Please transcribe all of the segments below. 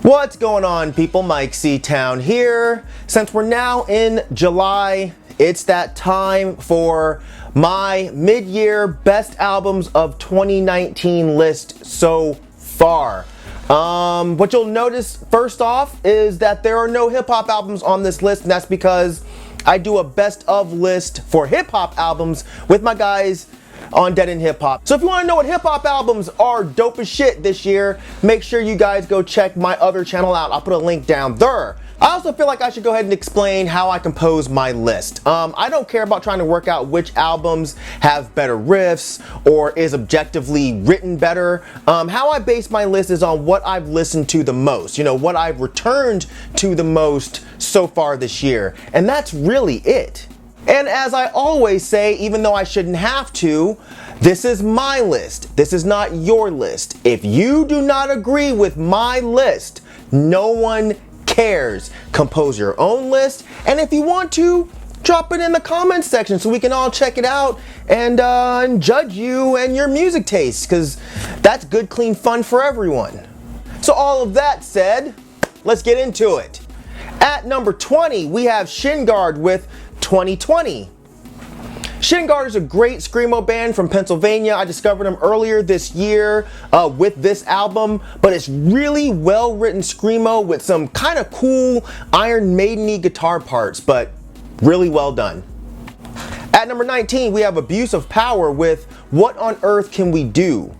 What's going on, people? Myke C-Town here. Since we're now in July, it's that time for my mid-year best albums of 2019 list so far. What you'll notice first off is that there are no hip-hop albums on this list, and that's because I do a best of list for hip-hop albums with my guys on Dead End Hip Hop. So if you want to know what hip hop albums are dope as shit this year, make sure you guys go check my other channel out. I'll put a link down there. I also feel like I should go ahead and explain how I compose my list. I don't care about trying to work out which albums have better riffs or is objectively written better. How I base my list is on what I've listened to the most, what I've returned to the most so far this year. And that's really it. And as I always say, even though I shouldn't have to, this is my list. This is not your list. If you do not agree with my list, no one cares. Compose your own list, and if you want to, drop it in the comments section so we can all check it out and judge you and your music tastes, because that's good, clean fun for everyone. So all of that said, let's get into it. At number 20, we have Shinguard with 2020. Shinguard is a great screamo band from Pennsylvania. I discovered them earlier this year with this album, but it's really well written screamo with some kind of cool Iron Maiden-y guitar parts, but really well done. At number 19, we have Abuse of Power with What on Earth Can We Do?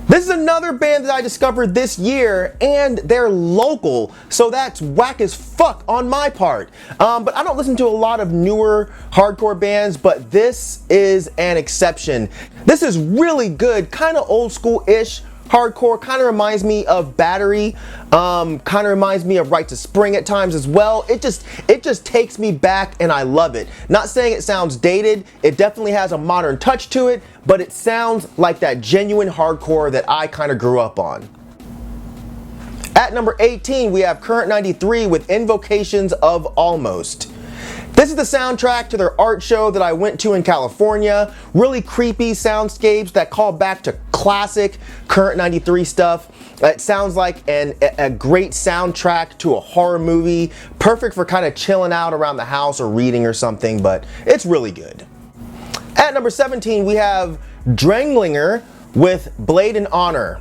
This is another band that I discovered this year, and they're local, so that's whack as fuck on my part. But I don't listen to a lot of newer hardcore bands, but this is an exception. This is really good, kind of old school-ish hardcore, kind of reminds me of Battery, kind of reminds me of Right to Spring at times as well. It just takes me back, and I love it. Not saying it sounds dated, it definitely has a modern touch to it, but it sounds like that genuine hardcore that I kind of grew up on. At number 18, we have Current 93 with Invocations of Almost. This is the soundtrack to their art show that I went to in California. Really creepy soundscapes that call back to classic Current 93 stuff. It sounds like a great soundtrack to a horror movie. Perfect for kind of chilling out around the house or reading or something, but it's really good. At number 17, we have Drenglinger with Blade and Honor.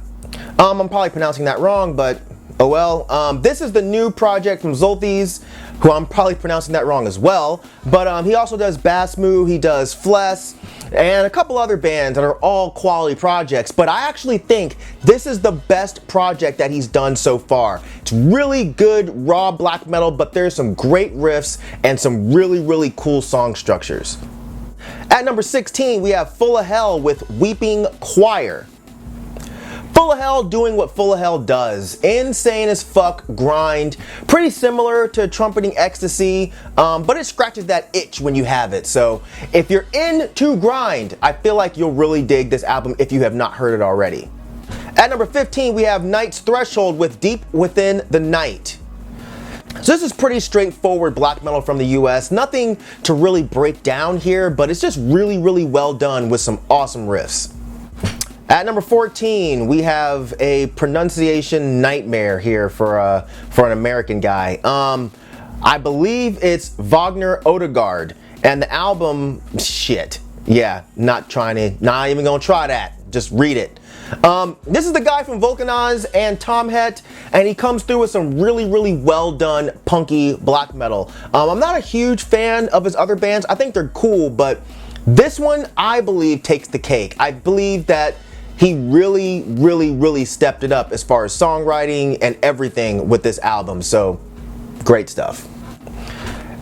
I'm probably pronouncing that wrong, but oh well. This is the new project from Zolthes, who I'm probably pronouncing that wrong as well. But he also does Bassmoo, he does Fless, and a couple other bands that are all quality projects. But I actually think this is the best project that he's done so far. It's really good raw black metal, but there's some great riffs and some really, really cool song structures. At number 16, we have Full of Hell with Weeping Choir. Full of Hell doing what Full of Hell does. Insane as fuck grind. Pretty similar to Trumpeting Ecstasy, but it scratches that itch when you have it. So if you're into grind, I feel like you'll really dig this album if you have not heard it already. At number 15, we have Night's Threshold with Deep Within the Night. So this is pretty straightforward black metal from the US. Nothing to really break down here, but it's just really, really well done with some awesome riffs. At number 14, we have a pronunciation nightmare here for an American guy. I believe it's Wagner Odegaard, and the album, shit. Yeah, not even gonna try that. Just read it. This is the guy from Vulcanize and Tom Het, and he comes through with some really, really well done punky black metal. I'm not a huge fan of his other bands. I think they're cool, but this one, I believe, takes the cake. I believe that he really, really, really stepped it up as far as songwriting and everything with this album, so great stuff.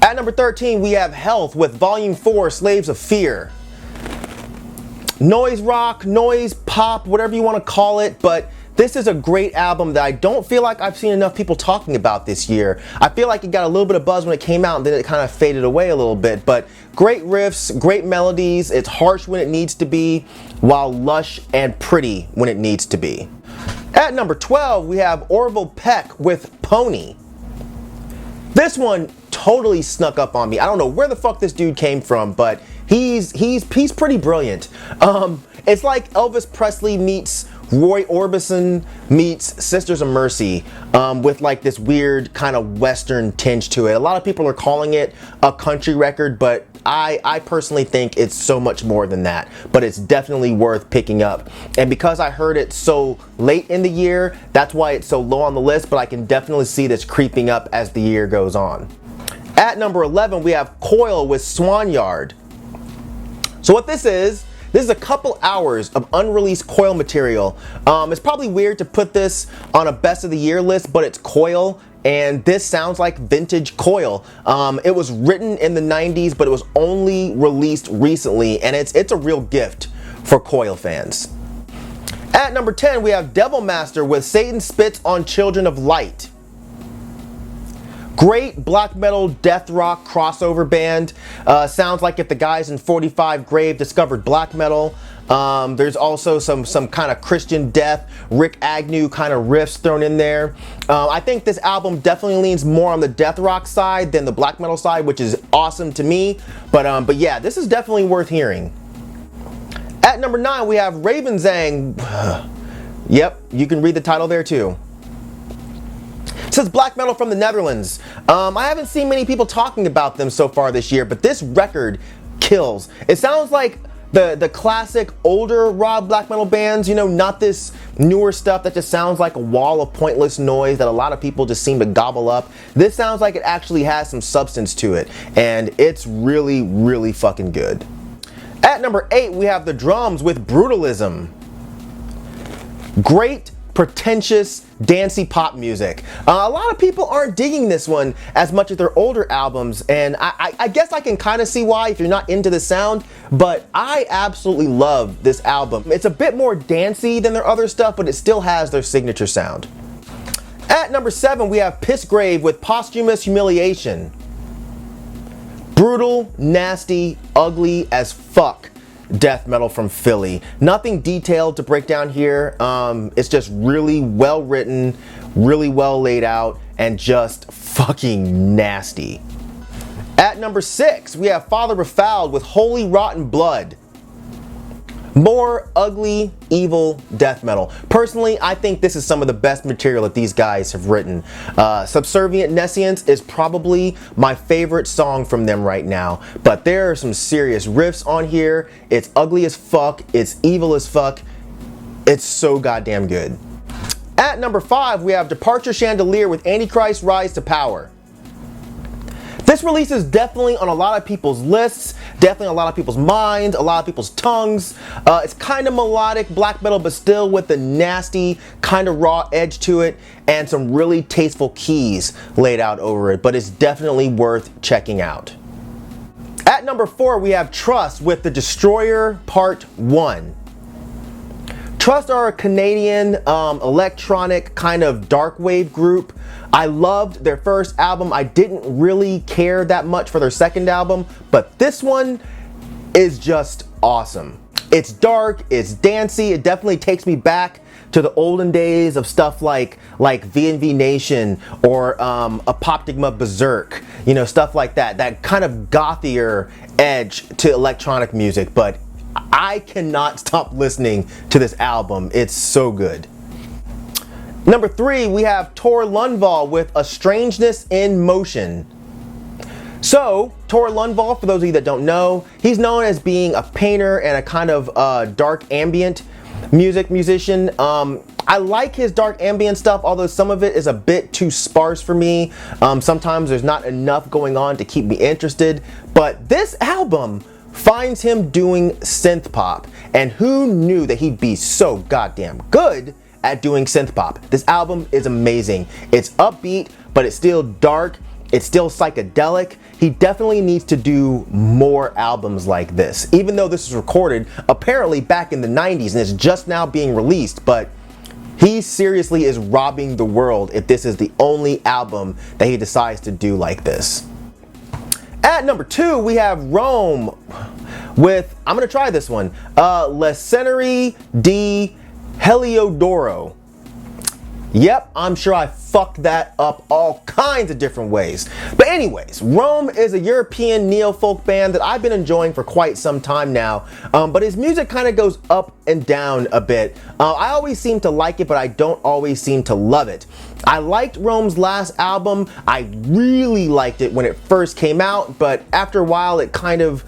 At number 13, we have Health with Volume 4, Slaves of Fear. Noise rock, noise pop, whatever you want to call it, but this is a great album that I don't feel like I've seen enough people talking about this year. I feel like it got a little bit of buzz when it came out, and then it kind of faded away a little bit, but great riffs, great melodies. It's harsh when it needs to be, while lush and pretty when it needs to be. At number 12, we have Orville Peck with Pony. This one totally snuck up on me. I don't know where the fuck this dude came from, but he's pretty brilliant. It's like Elvis Presley meets Roy Orbison meets Sisters of Mercy, with like this weird kind of Western tinge to it. A lot of people are calling it a country record, but I personally think it's so much more than that. But it's definitely worth picking up. And because I heard it so late in the year, that's why it's so low on the list, but I can definitely see this creeping up as the year goes on. At number 11, we have Coil with Swanyard. So what this is a couple hours of unreleased Coil material. It's probably weird to put this on a best of the year list, but it's Coil, and this sounds like vintage Coil. It was written in the 90s, but it was only released recently, and it's a real gift for Coil fans. At number 10, we have Devil Master with Satan Spits on Children of Light. Great black metal death rock crossover band. Sounds like if the guys in 45 Grave discovered black metal. There's also some kind of Christian death, Rick Agnew kind of riffs thrown in there. I think this album definitely leans more on the death rock side than the black metal side, which is awesome to me. But yeah, this is definitely worth hearing. At number 9, we have Ravenzang. Yep, you can read the title there too. It says black metal from the Netherlands. I haven't seen many people talking about them so far this year, but this record kills. It sounds like the classic older raw black metal bands, you know, not this newer stuff that just sounds like a wall of pointless noise that a lot of people just seem to gobble up. This sounds like it actually has some substance to it, and it's really, really fucking good. At number 8, we have The Drums with Brutalism. Great, pretentious, dancey pop music. A lot of people aren't digging this one as much as their older albums, and I guess I can kind of see why if you're not into the sound, but I absolutely love this album. It's a bit more dancey than their other stuff, but it still has their signature sound. At number 7, we have Pissgrave with Posthumous Humiliation. Brutal, nasty, ugly as fuck death metal from Philly. Nothing detailed to break down here. It's just really well written, really well laid out, and just fucking nasty. At number 6, we have Father Befouled with Holy Rotten Blood. More ugly, evil death metal. Personally, I think this is some of the best material that these guys have written. Subservient Nescience is probably my favorite song from them right now, but there are some serious riffs on here. It's ugly as fuck, it's evil as fuck. It's so goddamn good. At number 5, we have Departure Chandelier with Antichrist Rise to Power. This release is definitely on a lot of people's lists, definitely on a lot of people's minds, a lot of people's tongues. It's kind of melodic black metal, but still with a nasty, kind of raw edge to it, and some really tasteful keys laid out over it, but it's definitely worth checking out. At number 4, we have Trust with The Destroyer Part 1. Trust are a Canadian electronic kind of dark wave group. I loved their first album. I didn't really care that much for their second album, but this one is just awesome. It's dark, it's dancey, it definitely takes me back to the olden days of stuff like V&V Nation or Apoptygma Berserk, you know, stuff like that. That kind of gothier edge to electronic music, but I cannot stop listening to this album. It's so good. Number 3, we have Tor Lundvall with A Strangeness in Motion. So, Tor Lundvall, for those of you that don't know, he's known as being a painter and a kind of dark ambient musician. I like his dark ambient stuff, although some of it is a bit too sparse for me. Sometimes there's not enough going on to keep me interested, but this album finds him doing synth pop, and who knew that he'd be so goddamn good at doing synth pop. This album is amazing. It's upbeat, but it's still dark, it's still psychedelic. He definitely needs to do more albums like this, even though this was recorded apparently back in the 90s and it's just now being released, but he seriously is robbing the world if this is the only album that he decides to do like this. At number 2, we have Rome with, I'm gonna try this one, L'Escenerie di Heliodoro. Yep, I'm sure I fucked that up all kinds of different ways. But anyways, Rome is a European neo-folk band that I've been enjoying for quite some time now, but his music kind of goes up and down a bit. I always seem to like it, but I don't always seem to love it. I liked Rome's last album. I really liked it when it first came out, but after a while I kind of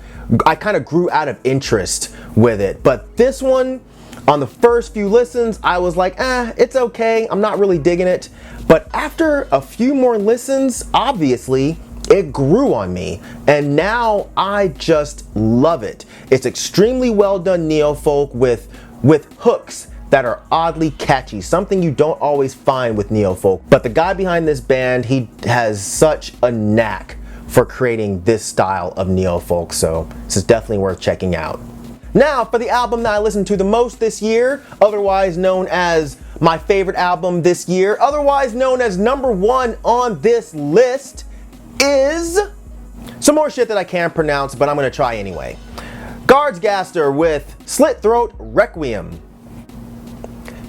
grew out of interest with it. But this one, on the first few listens, I was like, it's okay. I'm not really digging it. But after a few more listens, obviously, it grew on me. And now I just love it. It's extremely well done neo-folk with hooks that are oddly catchy, something you don't always find with neo-folk. But the guy behind this band, he has such a knack for creating this style of neo-folk, so this is definitely worth checking out. Now, for the album that I listened to the most this year, otherwise known as my favorite album this year, otherwise known as #1 on this list, is some more shit that I can't pronounce, but I'm gonna try anyway. Guardsgaster with Slit Throat Requiem.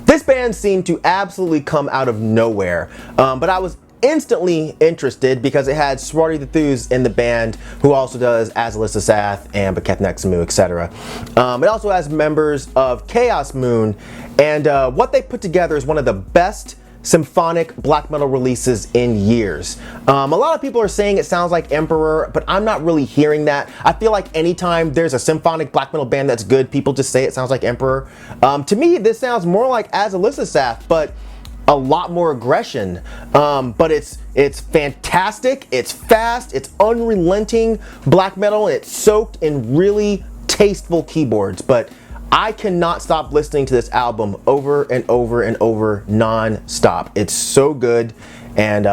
This band seemed to absolutely come out of nowhere, but I was instantly interested because it had Swarty the Thews in the band, who also does Azalissa Sath and Baketh Nexamu, etc. It also has members of Chaos Moon, and what they put together is one of the best symphonic black metal releases in years. A lot of people are saying it sounds like Emperor, but I'm not really hearing that. I feel like anytime there's a symphonic black metal band that's good, people just say it sounds like Emperor. To me, this sounds more like Azalissa Sath, but a lot more aggression, but it's fantastic, it's fast, it's unrelenting black metal, and it's soaked in really tasteful keyboards. But I cannot stop listening to this album over and over and over non-stop. It's so good, and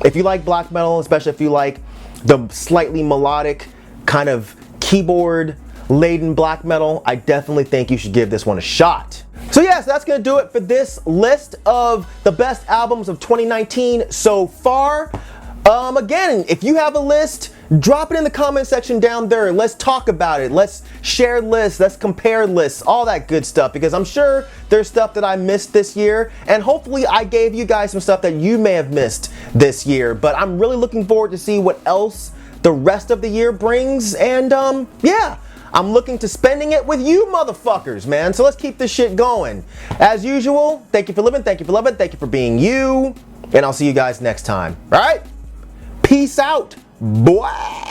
if you like black metal, especially if you like the slightly melodic kind of keyboard laden black metal, I definitely think you should give this one a shot. So yes, that's gonna do it for this list of the best albums of 2019 so far. Again, if you have a list, drop it in the comment section down there. Let's talk about it. Let's share lists, let's compare lists, all that good stuff, because I'm sure there's stuff that I missed this year, and hopefully I gave you guys some stuff that you may have missed this year. But I'm really looking forward to see what else the rest of the year brings, and yeah, I'm looking to spending it with you motherfuckers, man. So let's keep this shit going. As usual, thank you for living, thank you for loving, thank you for being you, and I'll see you guys next time. All right? Peace out, boy.